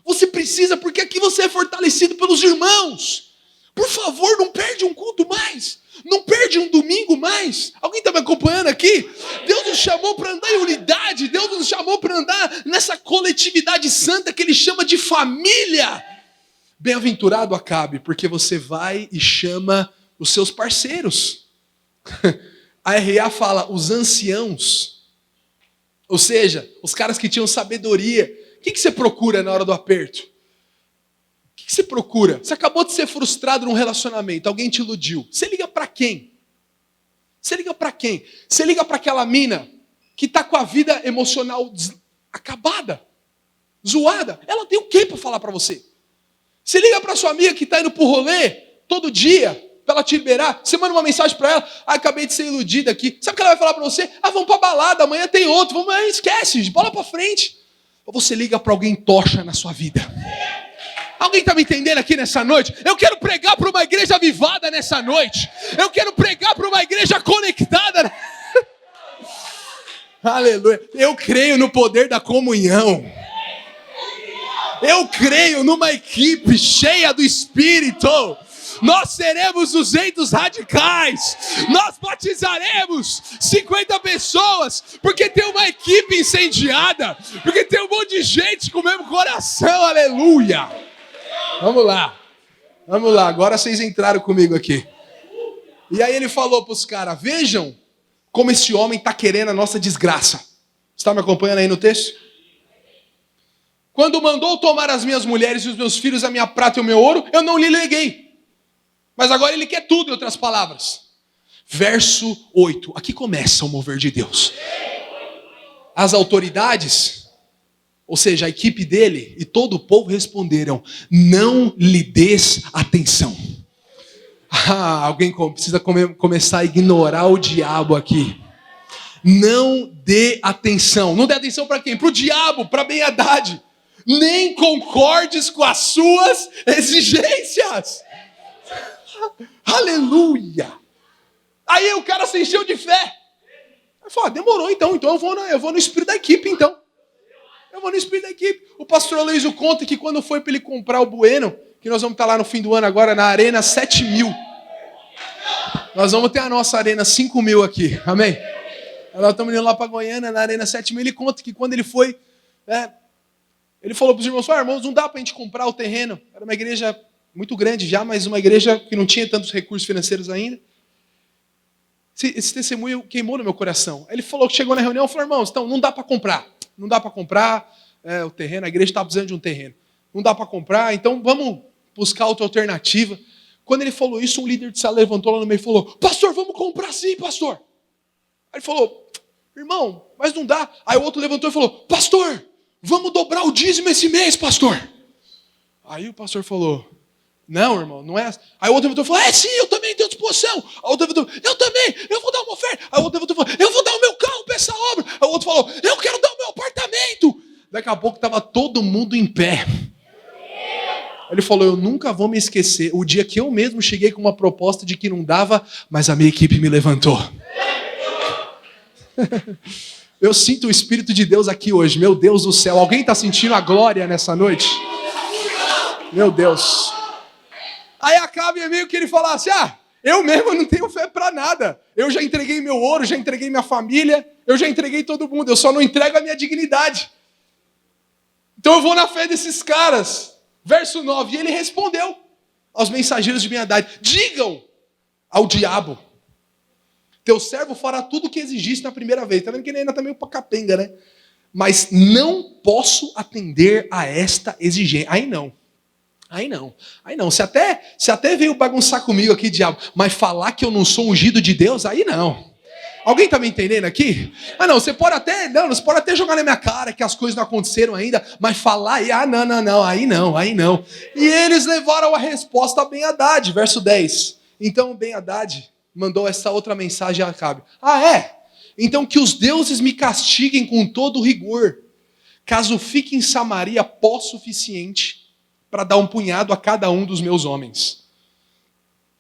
Você precisa, porque aqui você é fortalecido pelos irmãos. Por favor, não perde um culto mais. Não perde um domingo mais. Alguém está me acompanhando aqui? Deus nos chamou para andar em unidade. Deus nos chamou para andar nessa coletividade santa que Ele chama de família. Bem-aventurado Acabe, porque você vai e chama os seus parceiros. A RA fala os anciãos, ou seja, os caras que tinham sabedoria. O que você procura na hora do aperto? O que você procura? Você acabou de ser frustrado num relacionamento, alguém te iludiu. Você liga para quem? Você liga para quem? Você liga para aquela mina que está com a vida emocional acabada, zoada. Ela tem o que para falar para você? Você liga para sua amiga que está indo para o rolê todo dia, para ela te liberar, você manda uma mensagem para ela, acabei de ser iludida aqui. Sabe o que ela vai falar para você? Vamos para balada, amanhã tem outro, esquece, bola para frente. Ou você liga para alguém tocha na sua vida. Alguém está me entendendo aqui nessa noite? Eu quero pregar para uma igreja avivada nessa noite. Eu quero pregar para uma igreja conectada. Aleluia. Eu creio no poder da comunhão. Eu creio numa equipe cheia do Espírito. Nós seremos 200 radicais. Nós batizaremos 50 pessoas. Porque tem uma equipe incendiada. Porque tem um monte de gente com o mesmo coração. Aleluia. Vamos lá. Vamos lá. Agora vocês entraram comigo aqui. E aí ele falou para os caras: vejam como esse homem está querendo a nossa desgraça. Você está me acompanhando aí no texto? Quando mandou tomar as minhas mulheres e os meus filhos, a minha prata e o meu ouro, eu não lhe neguei. Mas agora ele quer tudo, em outras palavras. Verso 8. Aqui começa o mover de Deus. As autoridades, ou seja, a equipe dele e todo o povo responderam: não lhe des atenção. Alguém precisa começar a ignorar o diabo aqui. Não dê atenção. Não dê atenção para quem? Para o diabo, para Ben-Hadad. Nem concordes com as suas exigências. Aleluia. Aí o cara se encheu de fé. Ele falou: demorou então eu vou no espírito da equipe então. Eu vou no espírito da equipe. O pastor Aloysio conta que quando foi para ele comprar o Bueno, que nós vamos estar lá no fim do ano agora na Arena 7.000. Nós vamos ter a nossa Arena 5.000 aqui, amém? Nós estamos indo lá para Goiânia, na Arena 7.000, ele conta que quando ele foi, ele falou para os irmãos, irmãos, não dá para a gente comprar o terreno. Era uma igreja muito grande já, mas uma igreja que não tinha tantos recursos financeiros ainda. Esse testemunho queimou no meu coração. Ele falou que chegou na reunião e falou, irmãos, então não dá para comprar. Não dá para comprar o terreno, a igreja está precisando de um terreno. Não dá para comprar, então vamos buscar outra alternativa. Quando ele falou isso, um líder de sala levantou lá no meio e falou, pastor, vamos comprar sim, pastor. Aí ele falou, irmão, mas não dá. Aí o outro levantou e falou, pastor, vamos dobrar o dízimo esse mês, pastor. Aí o pastor falou, não, irmão, não é assim. Aí o outro levantou e falou, sim, eu também tenho disposição. Aí o outro levantou, eu também, eu vou dar uma oferta. Aí o outro levantou e falou, eu vou dar o meu carro para essa obra. Aí o outro falou, eu quero dar o meu apartamento. Daqui a pouco estava todo mundo em pé. Ele falou, eu nunca vou me esquecer o dia que eu mesmo cheguei com uma proposta de que não dava, mas a minha equipe me levantou. Eu sinto o Espírito de Deus aqui hoje. Meu Deus do céu, alguém está sentindo a glória nessa noite? Meu Deus. Aí Acabe meio que ele falasse, eu mesmo não tenho fé para nada. Eu já entreguei meu ouro, já entreguei minha família, eu já entreguei todo mundo, eu só não entrego a minha dignidade. Então eu vou na fé desses caras. Verso 9, e ele respondeu aos mensageiros de piedade, digam ao diabo, teu servo fará tudo o que exigisse na primeira vez. Está vendo que ele ainda está meio capenga, né? Mas não posso atender a esta exigência. Aí não. Você até veio bagunçar comigo aqui, diabo, mas falar que eu não sou ungido de Deus, aí não. Alguém está me entendendo aqui? Você pode até jogar na minha cara que as coisas não aconteceram ainda, mas falar aí, aí não. E eles levaram a resposta a Ben-Hadad, verso 10. Então Ben-Hadad mandou essa outra mensagem a Acabe. Então que os deuses me castiguem com todo rigor, caso fique em Samaria pó suficiente para dar um punhado a cada um dos meus homens.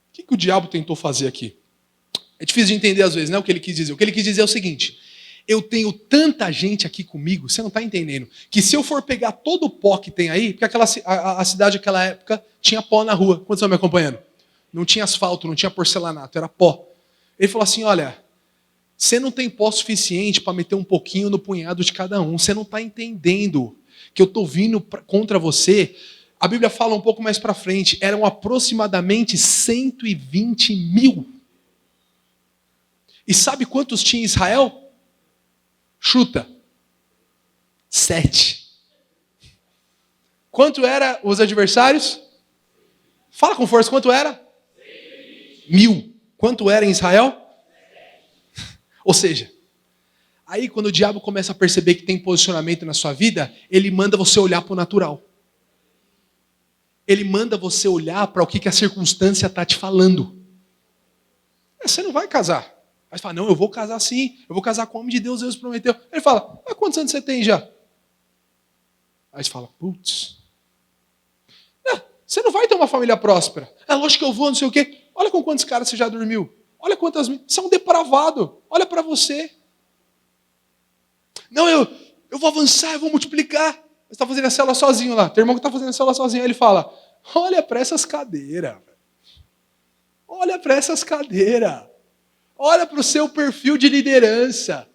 O que o diabo tentou fazer aqui? É difícil de entender às vezes, né, o que ele quis dizer. O que ele quis dizer é o seguinte, eu tenho tanta gente aqui comigo, você não está entendendo, que se eu for pegar todo o pó que tem aí, porque a cidade naquela época tinha pó na rua, quantos estão me acompanhando? Não tinha asfalto, não tinha porcelanato, era pó. Ele falou assim, olha, você não tem pó suficiente para meter um pouquinho no punhado de cada um, você não está entendendo que eu estou vindo contra você. A Bíblia fala um pouco mais para frente, eram aproximadamente 120 mil. E sabe quantos tinha Israel? Chuta. 7. Quanto eram os adversários? Fala com força, quanto era? 1.000. Quanto era em Israel? Ou seja, aí quando o diabo começa a perceber que tem posicionamento na sua vida, ele manda você olhar para o natural. Ele manda você olhar para o que a circunstância está te falando. Você não vai casar. Aí você fala, não, eu vou casar sim, eu vou casar com o homem de Deus, Deus prometeu. Ele fala, quantos anos você tem já? Aí você fala, putz. Você não vai ter uma família próspera. É lógico que eu vou, não sei o quê. Olha com quantos caras você já dormiu. Olha quantas... Você é um depravado. Olha para você. Não, eu vou avançar, eu vou multiplicar. Você está fazendo a célula sozinho lá. Teu irmão que está fazendo a célula sozinho. Aí ele fala, olha para essas cadeiras. Olha para essas cadeiras. Olha para o seu perfil de liderança.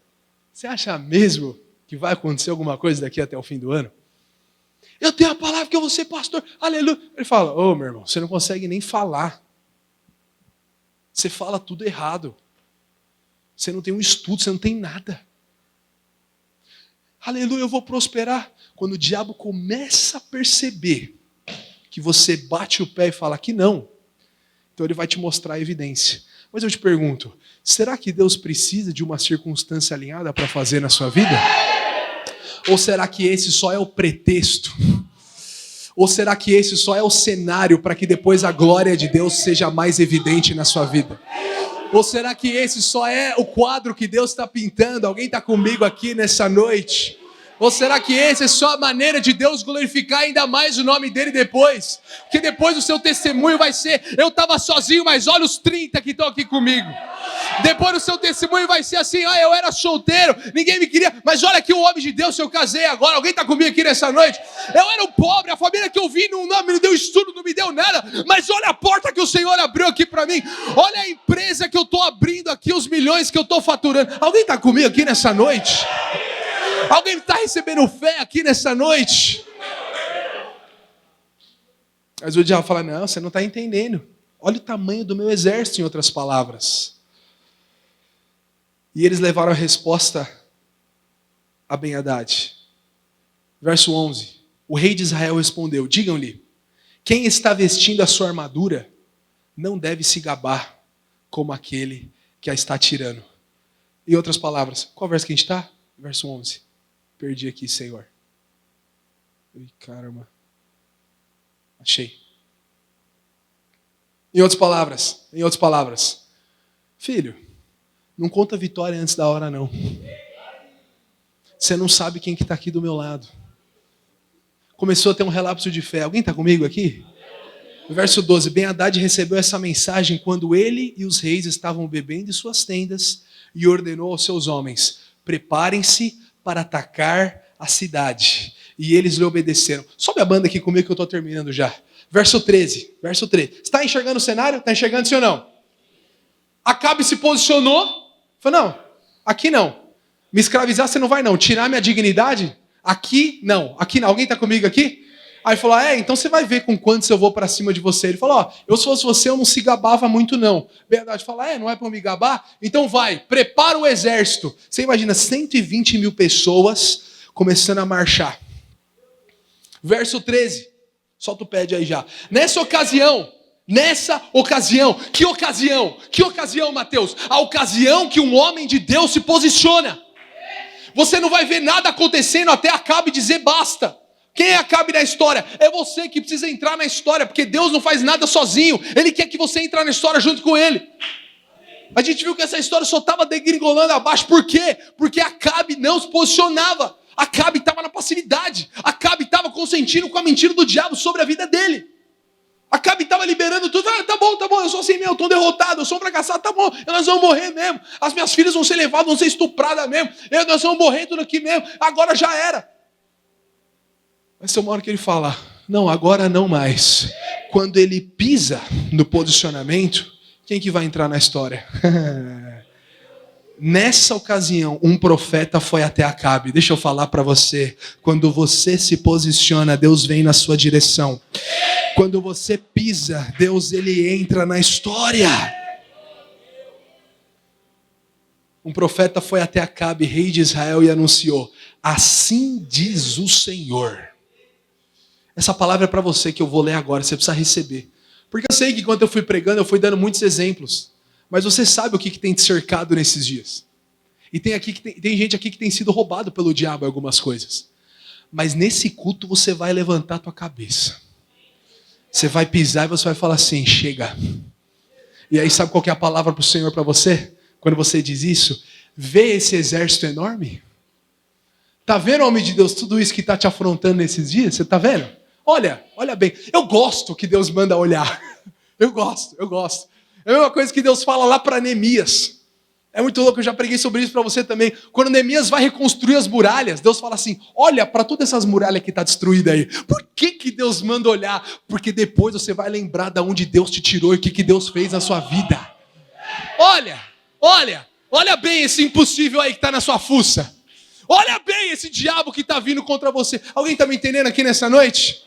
Você acha mesmo que vai acontecer alguma coisa daqui até o fim do ano? Eu tenho a palavra que eu vou ser pastor. Aleluia. Ele fala, meu irmão, você não consegue nem falar. Você fala tudo errado. Você não tem um estudo, você não tem nada. Aleluia, eu vou prosperar. Quando o diabo começa a perceber que você bate o pé e fala que não, então ele vai te mostrar a evidência. Mas eu te pergunto, será que Deus precisa de uma circunstância alinhada para fazer na sua vida? Ou será que esse só é o pretexto? Ou será que esse só é o cenário para que depois a glória de Deus seja mais evidente na sua vida? Ou será que esse só é o quadro que Deus está pintando? Alguém está comigo aqui nessa noite? Ou será que essa é só a maneira de Deus glorificar ainda mais o nome dele depois? Porque depois o seu testemunho vai ser: eu estava sozinho, mas olha os 30 que estão aqui comigo. Depois o seu testemunho vai ser assim: eu era solteiro, ninguém me queria, mas olha aqui o homem de Deus, eu casei agora. Alguém está comigo aqui nessa noite? Eu era um pobre, a família que eu vim não me deu estudo, não me deu nada, mas olha a porta que o Senhor abriu aqui para mim. Olha a empresa que eu estou abrindo aqui, os milhões que eu estou faturando. Alguém está comigo aqui nessa noite? Alguém está recebendo fé aqui nessa noite? Mas o diabo fala: não, você não está entendendo. Olha o tamanho do meu exército, em outras palavras. E eles levaram a resposta a Ben-Hadad. Verso 11. O rei de Israel respondeu: digam-lhe, quem está vestindo a sua armadura não deve se gabar como aquele que a está tirando. Em outras palavras, qual verso que a gente está? Verso 11. Perdi aqui, Senhor. Ai, caramba. Achei. Em outras palavras, filho, não conta vitória antes da hora, não. Você não sabe quem que está aqui do meu lado. Começou a ter um relapso de fé. Alguém está comigo aqui? Verso 12. Ben-Hadad recebeu essa mensagem quando ele e os reis estavam bebendo em suas tendas e ordenou aos seus homens: preparem-se para atacar a cidade. E eles lhe obedeceram. Sobe a banda aqui comigo que eu estou terminando já. Verso 13. Você está enxergando o cenário? Está enxergando, sim ou não? Acabe se posicionou. Falou: não, aqui não. Me escravizar você não vai não. Tirar minha dignidade? Aqui não. Alguém está comigo aqui? Aí falou: então você vai ver com quantos eu vou para cima de você. Ele falou: eu se fosse você eu não se gabava muito não. Ben-Hadad fala: não é para eu me gabar? Então vai, prepara o exército. Você imagina 120 mil pessoas começando a marchar. Verso 13. Solta o pad aí já. Nessa ocasião, que ocasião, Mateus? A ocasião que um homem de Deus se posiciona. Você não vai ver nada acontecendo até Acabe dizer basta. Quem é Acabe na história? É você que precisa entrar na história, porque Deus não faz nada sozinho. Ele quer que você entre na história junto com ele. A gente viu que essa história só estava degringolando abaixo. Por quê? Porque Acabe não se posicionava. Acabe estava na passividade. Acabe estava consentindo com a mentira do diabo sobre a vida dele. Acabe estava liberando tudo. Tá bom, eu sou assim mesmo, estou derrotado, eu sou um fracassado, tá bom, nós vamos morrer mesmo. As minhas filhas vão ser levadas, vão ser estupradas mesmo. Nós vamos morrer tudo aqui mesmo, agora já era. Mas tem uma hora que ele fala: não, agora não mais. Quando ele pisa no posicionamento, quem que vai entrar na história? Nessa ocasião, um profeta foi até Acabe. Deixa eu falar para você. Quando você se posiciona, Deus vem na sua direção. Quando você pisa, Deus ele entra na história. Um profeta foi até Acabe, rei de Israel, e anunciou: assim diz o Senhor. Essa palavra é para você que eu vou ler agora, você precisa receber. Porque eu sei que quando eu fui pregando, eu fui dando muitos exemplos. Mas você sabe o que tem te cercado nesses dias. E tem gente aqui que tem sido roubado pelo diabo em algumas coisas. Mas nesse culto você vai levantar a tua cabeça. Você vai pisar e você vai falar assim: chega. E aí sabe qual que é a palavra para o Senhor para você? Quando você diz isso, vê esse exército enorme. Tá vendo, homem de Deus, tudo isso que está te afrontando nesses dias? Você está vendo? Olha bem. Eu gosto que Deus manda olhar. Eu gosto. É a mesma coisa que Deus fala lá para Neemias. É muito louco, eu já preguei sobre isso para você também. Quando Neemias vai reconstruir as muralhas, Deus fala assim: olha para todas essas muralhas que está destruída aí. Por que Deus manda olhar? Porque depois você vai lembrar de onde Deus te tirou e o que Deus fez na sua vida. Olha bem esse impossível aí que está na sua fuça. Olha bem esse diabo que está vindo contra você. Alguém está me entendendo aqui nessa noite?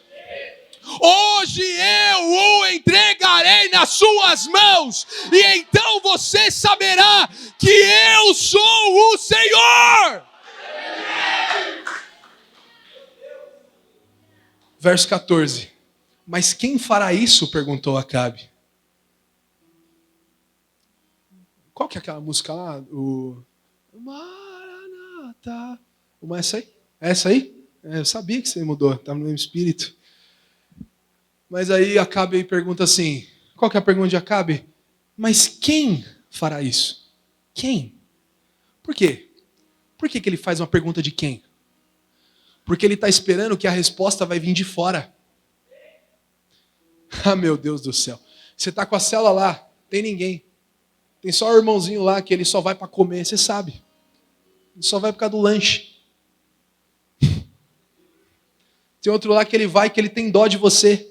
Hoje eu o entregarei nas suas mãos, e então você saberá que eu sou o Senhor. Verso 14. Mas quem fará isso? Perguntou Acabe. Qual que é aquela música lá? O Maranata. Essa aí? É essa aí? Eu sabia que você mudou, estava no mesmo espírito. Mas aí Acabe pergunta assim, qual que é a pergunta de Acabe? Mas quem fará isso? Quem? Por quê? Por que ele faz uma pergunta de quem? Porque ele está esperando que a resposta vai vir de fora. Ah, meu Deus do céu. Você está com a célula lá, tem ninguém. Tem só o irmãozinho lá que ele só vai para comer, você sabe. Ele só vai por causa do lanche. Tem outro lá que ele vai, que ele tem dó de você.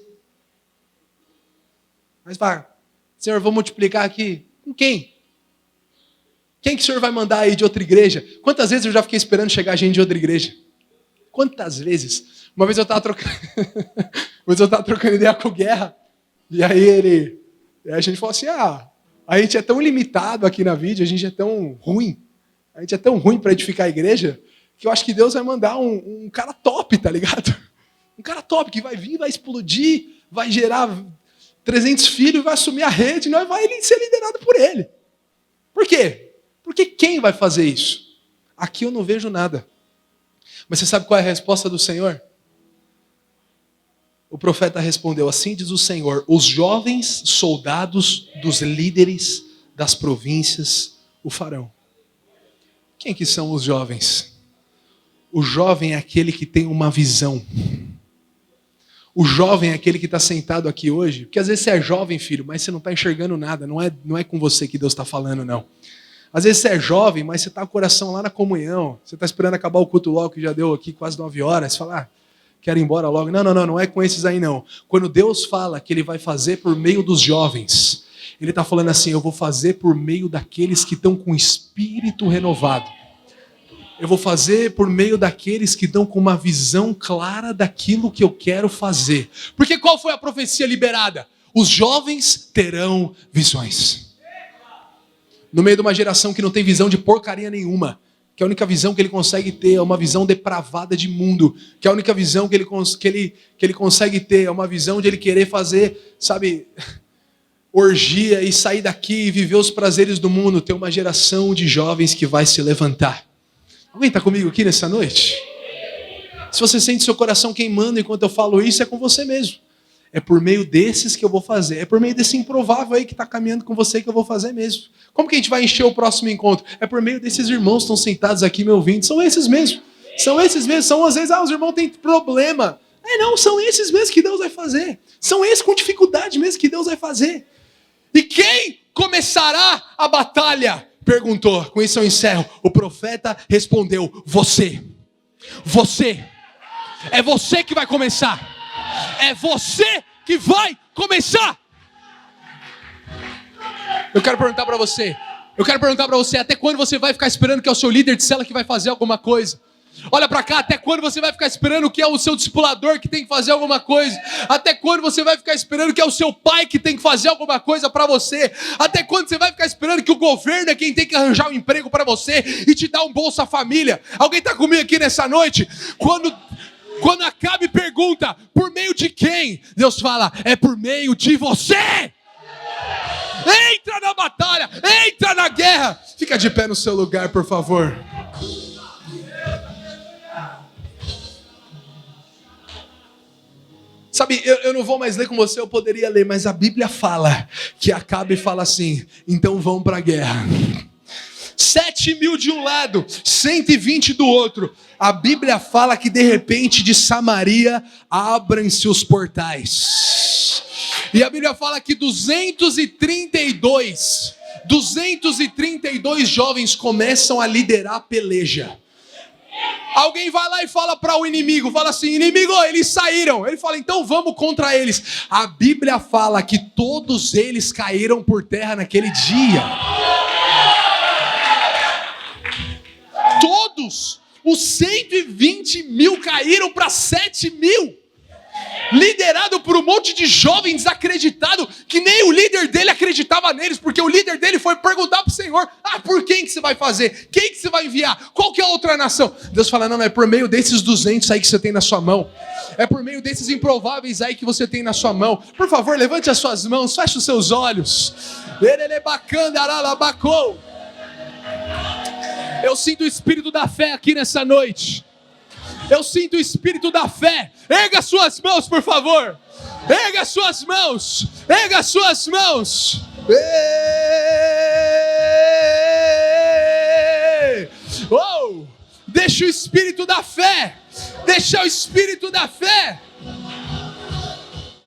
Mas vai, Senhor, vou multiplicar aqui. Com quem? Quem que o Senhor vai mandar aí de outra igreja? Quantas vezes eu já fiquei esperando chegar gente de outra igreja? Quantas vezes? Uma vez eu estava trocando ideia com o Guerra. E aí a gente falou assim, a gente é tão limitado aqui na vida, a gente é tão ruim. A gente é tão ruim para edificar a igreja, que eu acho que Deus vai mandar um cara top, tá ligado? Um cara top que vai vir, vai explodir, vai gerar 300 filhos, vai assumir a rede, nós vai ser liderado por ele. Por quê? Porque quem vai fazer isso? Aqui eu não vejo nada. Mas você sabe qual é a resposta do Senhor? O profeta respondeu, assim diz o Senhor, os jovens soldados dos líderes das províncias o farão. Quem que são os jovens? O jovem é aquele que tem uma visão. O jovem é aquele que está sentado aqui hoje, porque às vezes você é jovem, filho, mas você não está enxergando nada, não é com você que Deus está falando, não. Às vezes você é jovem, mas você está com o coração lá na comunhão, você está esperando acabar o culto logo, que já deu aqui quase 9 horas, você fala, quero ir embora logo. Não é com esses aí não. Quando Deus fala que Ele vai fazer por meio dos jovens, Ele está falando assim, eu vou fazer por meio daqueles que estão com o espírito renovado. Eu vou fazer por meio daqueles que estão com uma visão clara daquilo que eu quero fazer. Porque qual foi a profecia liberada? Os jovens terão visões. No meio de uma geração que não tem visão de porcaria nenhuma, que a única visão que ele consegue ter é uma visão depravada de mundo, que a única visão que ele consegue ter é uma visão de ele querer fazer, sabe, orgia e sair daqui e viver os prazeres do mundo. Tem uma geração de jovens que vai se levantar. Alguém está comigo aqui nessa noite? Se você sente seu coração queimando enquanto eu falo isso, é com você mesmo. É por meio desses que eu vou fazer. É por meio desse improvável aí que está caminhando com você que eu vou fazer mesmo. Como que a gente vai encher o próximo encontro? É por meio desses irmãos que estão sentados aqui me ouvindo. São esses mesmo. São esses mesmos. São às vezes, os irmãos têm problema. Não, são esses mesmos que Deus vai fazer. São esses com dificuldade mesmo que Deus vai fazer. E quem começará a batalha? Perguntou, com isso eu encerro. O profeta respondeu, você. Você. É você que vai começar. É você que vai começar. Eu quero perguntar para você, até quando você vai ficar esperando que é o seu líder de célula que vai fazer alguma coisa? Olha para cá, até quando você vai ficar esperando que é o seu discipulador que tem que fazer alguma coisa? Até quando você vai ficar esperando que é o seu pai que tem que fazer alguma coisa para você? Até quando você vai ficar esperando que o governo é quem tem que arranjar um emprego para você e te dar um Bolsa Família? Alguém está comigo aqui nessa noite? Quando Acabe pergunta, por meio de quem? Deus fala, é por meio de você! Entra na batalha, entra na guerra! Fica de pé no seu lugar, por favor. Sabe, eu não vou mais ler com você, eu poderia ler, mas a Bíblia fala que Acabe fala assim, então vão para a guerra. 7.000 de um lado, 120 do outro. A Bíblia fala que de repente de Samaria abrem-se os portais. E a Bíblia fala que 232 jovens começam a liderar a peleja. Alguém vai lá e fala para o inimigo, fala assim, inimigo, eles saíram. Ele fala, então vamos contra eles. A Bíblia fala que todos eles caíram por terra naquele dia. Todos, os 120.000 caíram para 7.000. Liderado por um monte de jovens desacreditado, que nem o líder dele acreditava neles, porque o líder dele foi perguntar para o Senhor, por quem que você vai fazer? Quem que você vai enviar? Qual que é a outra nação? Deus fala, não, é por meio desses 200 aí que você tem na sua mão. É por meio desses improváveis aí que você tem na sua mão. Por favor, levante as suas mãos, feche os seus olhos. Eu sinto o espírito da fé aqui nessa noite. Eu sinto o espírito da fé. Erga suas mãos, por favor. Erga suas mãos. Erga suas mãos. Oh, deixa o espírito da fé Deixar o espírito da fé